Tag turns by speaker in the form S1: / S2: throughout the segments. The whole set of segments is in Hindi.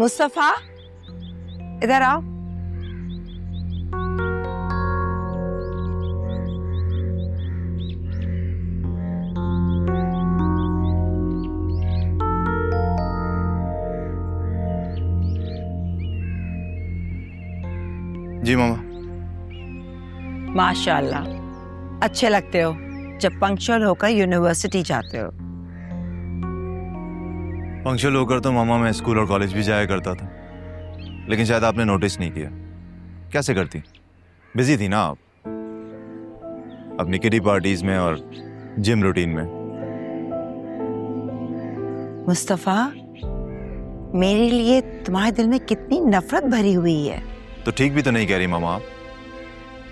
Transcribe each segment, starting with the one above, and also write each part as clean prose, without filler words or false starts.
S1: मुस्तफा, इधर आओ।
S2: जी मामा।
S1: माशाल्लाह, अच्छे लगते हो जब पंक्चुअल होकर यूनिवर्सिटी जाते हो।
S2: पंक्चुअल होकर तो मामा मैं स्कूल और कॉलेज भी जाया करता था, लेकिन शायद आपने नोटिस नहीं किया। कैसे करती? बिजी थी ना आप अपनी किटी पार्टीज में और जिम रूटीन में।
S1: मुस्तफा, मेरे लिए तुम्हारे दिल में कितनी नफरत भरी हुई है।
S2: तो ठीक भी तो नहीं कह रही मामा आप।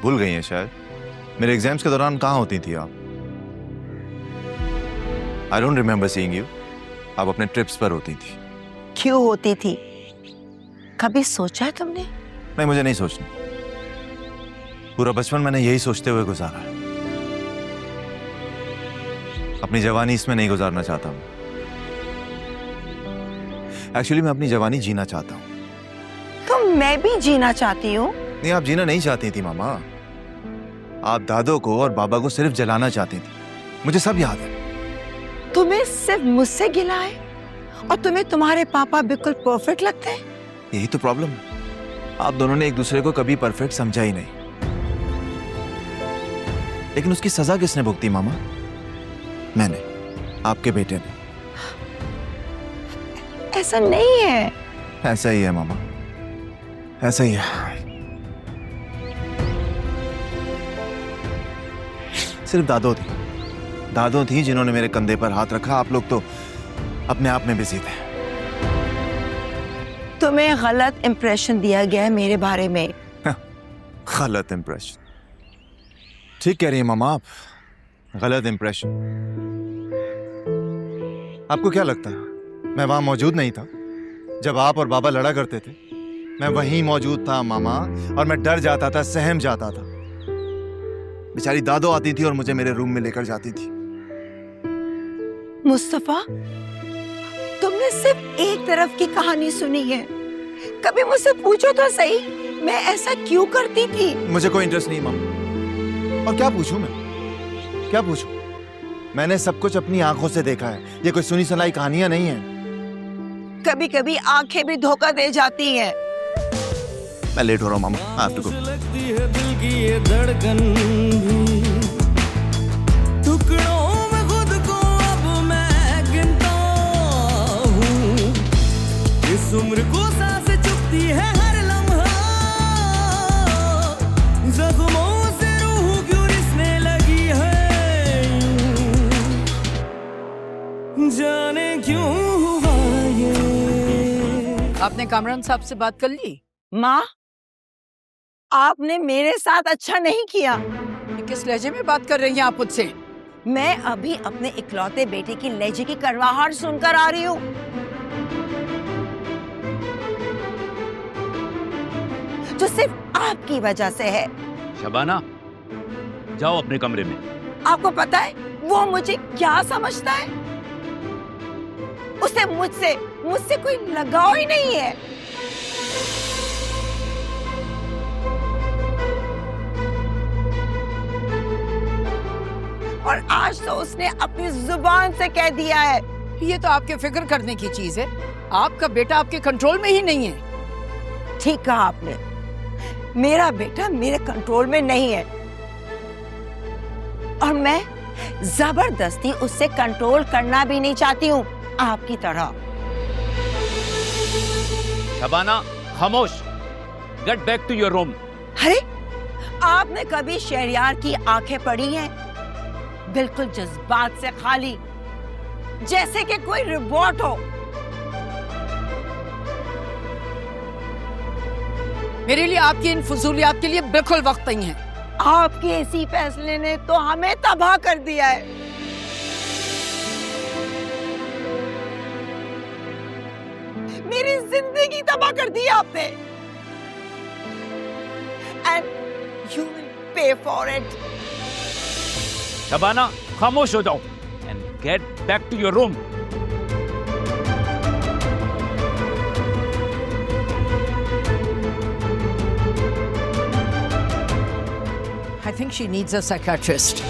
S2: भूल गई हैं शायद मेरे एग्जाम्स के दौरान कहाँ होती थी आप। I don't remember seeing you. आप अपने ट्रिप्स पर होती थी।
S1: क्यों होती थी? कभी सोचा है तुमने?
S2: नहीं, मुझे नहीं सोचना। पूरा बचपन मैंने यही सोचते हुए गुजारा है। अपनी जवानी इसमें नहीं गुजारना चाहता हूं। एक्चुअली मैं अपनी जवानी जीना चाहता हूं।
S1: तो मैं भी जीना चाहती हूँ।
S2: नहीं, आप जीना नहीं चाहती थी मामा। आप दादो को और बाबा को सिर्फ जलाना चाहती थी। मुझे सब याद है।
S1: तुम्हें सिर्फ मुझसे गिला है और तुम्हें तुम्हारे पापा बिल्कुल परफेक्ट लगते हैं।
S2: यही तो प्रॉब्लम है। आप दोनों ने एक दूसरे को कभी परफेक्ट समझा ही नहीं। लेकिन उसकी सजा किसने भुगती मामा? मैंने, आपके बेटे ने।
S1: ऐसा नहीं है।
S2: ऐसा ही है मामा, ऐसा ही है। सिर्फ दादो थी जिन्होंने मेरे कंधे पर हाथ रखा। आप लोग तो अपने आप में बिजी थे।
S1: तुम्हें गलत इंप्रेशन दिया गया है मेरे बारे में।
S2: गलत इंप्रेशन? ठीक कह रही है मामा आप। गलत इंप्रेशन। आपको क्या लगता है मैं वहां मौजूद नहीं था जब आप और बाबा लड़ा करते थे? मैं वहीं मौजूद था मामा, और मैं डर जाता था, सहम जाता था। बेचारी दादो आती थी और मुझे मेरे रूम में लेकर जाती थी।
S1: मुस्तफा, तुमने सिर्फ एक तरफ की कहानी सुनी है। कभी मुझसे पूछो तो सही, मैं ऐसा क्यों करती थी?
S2: मुझे कोई इंटरेस्ट नहीं मामा। और क्या पूछूं मैं? क्या पूछूं? मैंने सब कुछ अपनी आंखों से देखा है। ये कोई सुनी सुनाई कहानियां नहीं है।
S1: कभी कभी आंखें भी धोखा दे जाती हैं।
S2: मैं लेट हो रहा हूँ मामा। I have to go.
S3: लगती है दिल की ये धड़कन भी, टुकड़ों में खुद को अब मैं गिनता हूँ। इस उम्र को सांसें चुभती है हर लम्हा, जख्मों से रूह क्यों रिसने लगी है यूं, जाने क्यों हुआ ये।
S4: आपने कामरान साहब से बात कर ली?
S1: माँ, आपने मेरे साथ अच्छा नहीं किया।
S4: ये किस लहजे में बात कर रही हैं आप मुझसे?
S1: मैं अभी अपने इकलौते बेटे की लहजे की कड़वाहट सुनकर आ रही हूँ। जो सिर्फ आपकी वजह से है।
S5: शबाना, जाओ अपने कमरे में।
S1: आपको पता है वो मुझे क्या समझता है? उसे मुझसे कोई लगाव ही नहीं है। और आज तो उसने अपनी जुबान से कह दिया है।
S4: ये तो आपके फिक्र करने की चीज है। आपका बेटा आपके कंट्रोल में ही नहीं है।
S1: ठीक कहा आपने, मेरा बेटा मेरे कंट्रोल में नहीं है और मैं जबरदस्ती उससे कंट्रोल करना भी नहीं चाहती हूँ आपकी तरह।
S5: शबाना, खामोश। Get back to your room.
S1: अरे, आपने कभी शहरयार की आंखें पढ़ी हैं? बिल्कुल जज्बात से खाली, जैसे कि कोई रोबोट हो।
S4: मेरे लिए आपकी इन फजूलियात के लिए बिल्कुल वक्त नहीं है।
S1: आपके इसी फैसले ने तो हमें तबाह कर दिया है। मेरी जिंदगी तबाह कर दी आपने। And you will pay for it.
S5: Shabana, खामोश हो जाओ and get back to your room.
S4: I think she needs a psychiatrist.